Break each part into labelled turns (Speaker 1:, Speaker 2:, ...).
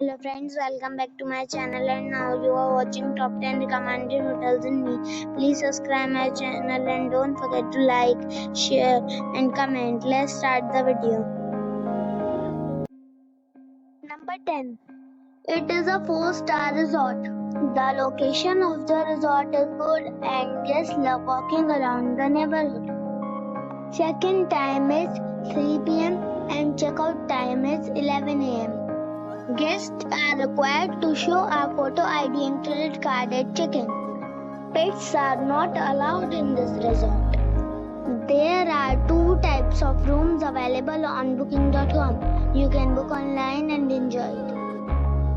Speaker 1: Hello friends, welcome back to my channel, and now you are watching top 10 recommended hotels in Mie. Please subscribe my channel and don't forget to like, share and comment. Let's start the video. Number 10. It is a 4-star resort. The location of the resort is good and guests love walking around the neighborhood. Check-in time is 3 p.m. and check-out time is 11 a.m. Guests are required to show a photo ID and credit card at check-in. Pets are not allowed in this resort. There are 2 types of rooms available on booking.com. You can book online and enjoy it.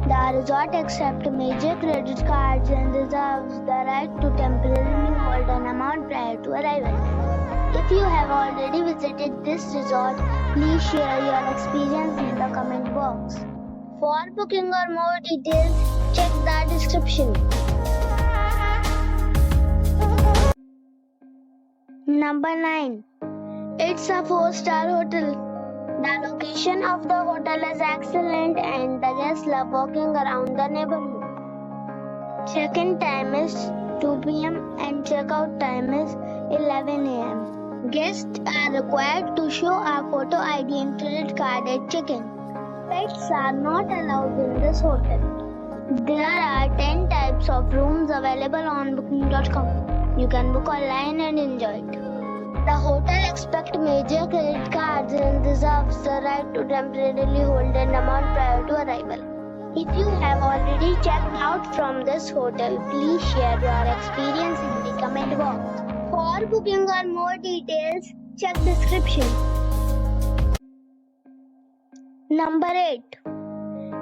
Speaker 1: The resort accepts major credit cards and reserves the right to temporarily hold an amount prior to arrival. If you have already visited this resort, please share your experience in the comment box. For booking or more details, check the description. Number 9. It's a 4-star hotel. The location of the hotel is excellent and the guests love walking around the neighborhood. Check-in time is 2 p.m. and check-out time is 11 a.m. Guests are required to show a photo ID and credit card at check-in. Pets are not allowed in this hotel. There are 10 types of rooms available on booking.com. You can book online and enjoy it. The hotel expects major credit cards and reserves the right to temporarily hold an amount prior to arrival. If you have already checked out from this hotel, please share your experience in the comment box. For booking or more details, check description. Number 8.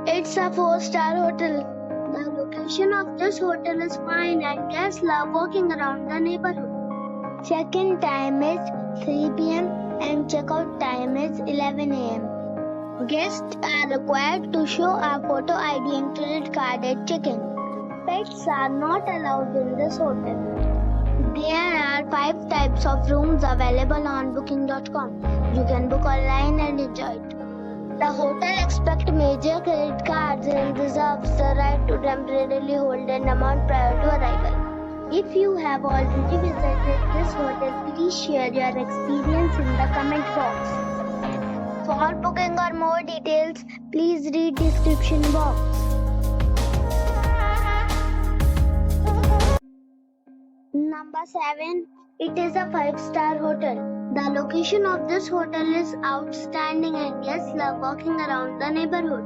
Speaker 1: It's a 4-star hotel. The location of this hotel is fine and guests love walking around the neighborhood. Check-in time is 3 p.m. and check-out time is 11 a.m. Guests are required to show a photo ID and credit card at check-in. Pets are not allowed in this hotel. There are 5 types of rooms available on booking.com. You can book online and enjoy it. The hotel expects major credit cards and reserves the right to temporarily hold an amount prior to arrival. If you have already visited this hotel, please share your experience in the comment box. For booking or more details, please read description box. Number 7. It is a 5-star hotel. The location of this hotel is outstanding and guests love walking around the neighborhood.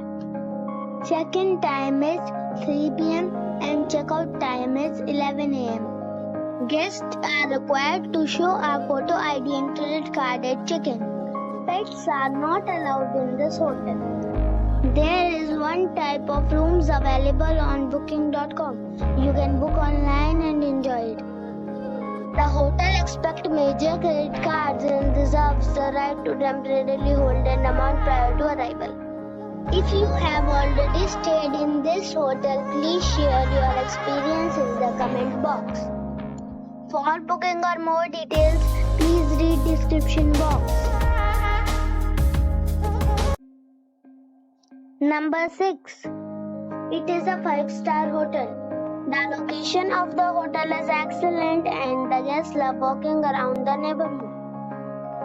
Speaker 1: Check-in time is 3 p.m. and check-out time is 11 a.m. Guests are required to show a photo ID and credit card at check-in. Pets are not allowed in this hotel. There is 1 type of rooms available on booking.com. You can book online and enjoy it. The hotel expects major credit cards and reserves the right to temporarily hold an amount prior to arrival. If you have already stayed in this hotel, please share your experience in the comment box. For booking or more details, please read description box. Number 6. It is a 5-star hotel. The location of the hotel is excellent and the guests love walking around the neighborhood.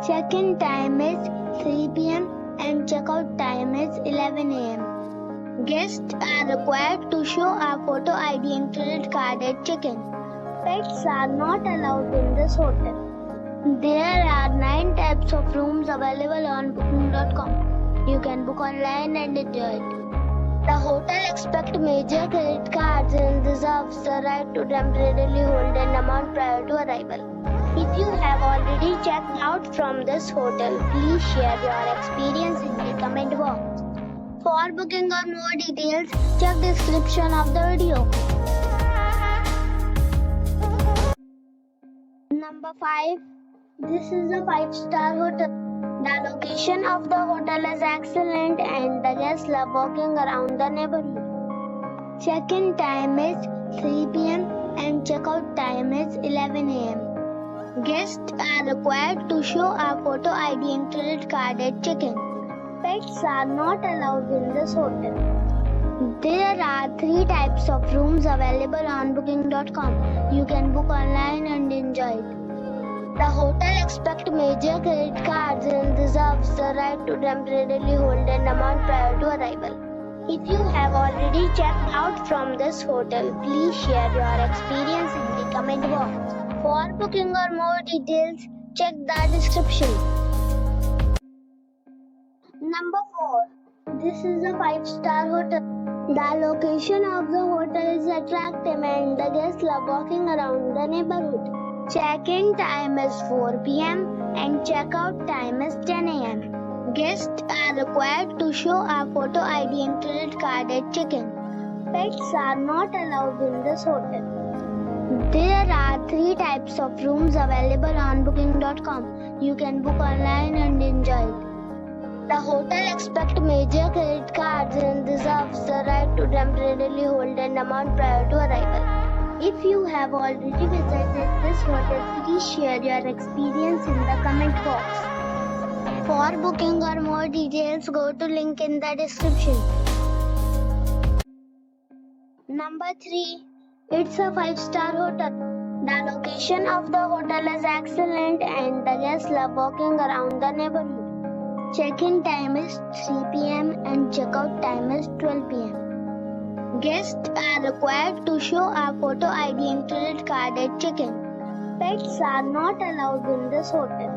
Speaker 1: Check-in time is 3 p.m. and check-out time is 11 a.m. Guests are required to show a photo ID and credit card at check-in. Pets are not allowed in this hotel. There are 9 types of rooms available on booking.com. You can book online and enjoy it. The hotel expects major credit cards and reserves the right to temporarily hold an amount prior to arrival. If you have already checked out from this hotel, please share your experience in the comment box. For booking or more details, check description of the video. Number 5. This is a 5-star hotel. The location of the hotel is excellent and the guests love walking around the neighborhood. Check-in time is 3 p.m. and check-out time is 11 a.m. Guests are required to show a photo ID and credit card at check-in. Pets are not allowed in this hotel. There are 3 types of rooms available on booking.com. You can book online and enjoy it. The hotel accepts major credit cards and reserves the right to temporarily hold an amount prior to arrival. If you have already checked out from this hotel, please share your experience in the comment box. For booking or more details, check the description. Number 4. This is a 5-star hotel. The location of the hotel is attractive and the guests love walking around the neighborhood. Check-in time is 4 p.m. and check-out time is 10 a.m. Guests are required to show a photo ID and credit card at check-in. Pets are not allowed in this hotel. There are 3 types of rooms available on booking.com. You can book online and enjoy it. The hotel accepts major credit cards and reserves the right to temporarily hold an amount prior to arrival. If you have already visited this hotel, please share your experience in the comment box. For booking or more details, go to link in the description. Number 3. It's a 5-star hotel. The location of the hotel is excellent and the guests love walking around the neighborhood. Check-in time is 3 p.m. and check-out time is 12 p.m. Guests are required to show a photo ID and credit card at check-in. Pets are not allowed in this hotel.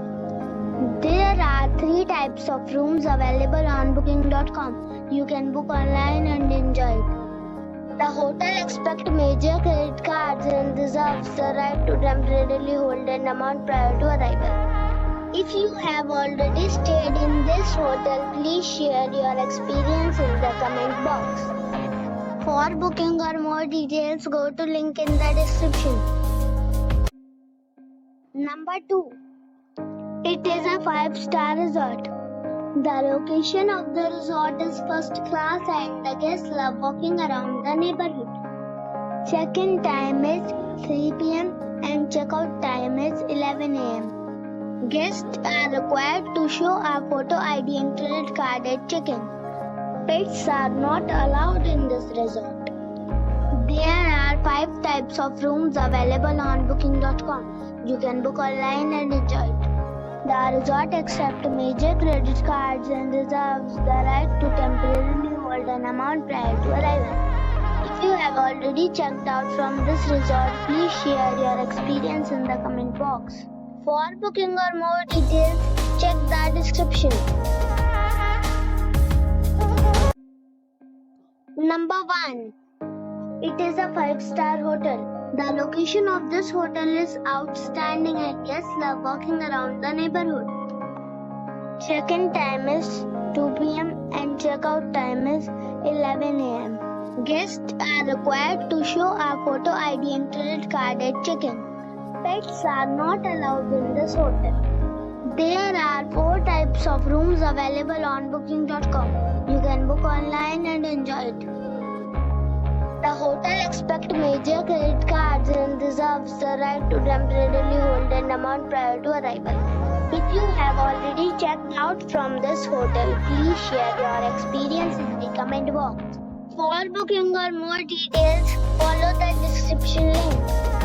Speaker 1: There are 3 types of rooms available on booking.com. You can book online and enjoy it. The hotel accepts major credit cards and reserves the right to temporarily hold an amount prior to arrival. If you have already stayed in this hotel, please share your experience in the comment box. For booking or more details, go to link in the description. Number 2. It is a 5-star resort. The location of the resort is first class and the guests love walking around the neighborhood. Check-in time is 3 p.m. and check-out time is 11 a.m. Guests are required to show a photo ID and credit card at check-in. Pets are not allowed in this resort. There are 5 types of rooms available on booking.com. You can book online and enjoy it. The resort accepts major credit cards and reserves the right to temporarily hold an amount prior to arrival. If you have already checked out from this resort, please share your experience in the comment box. For booking or more details, check the description. Number 1. It is a 5-star hotel. The location of this hotel is outstanding and guests love walking around the neighborhood. Check-in time is 2 p.m. and check-out time is 11 a.m. Guests are required to show a photo ID and credit card at check-in. Pets are not allowed in this hotel. There are 4 types of rooms available on booking.com. You can book online and enjoy it. The hotel accepts major credit cards and reserves the right to temporarily hold an amount prior to arrival. If you have already checked out from this hotel, please share your experience in the comment box. For booking or more details, follow the description link.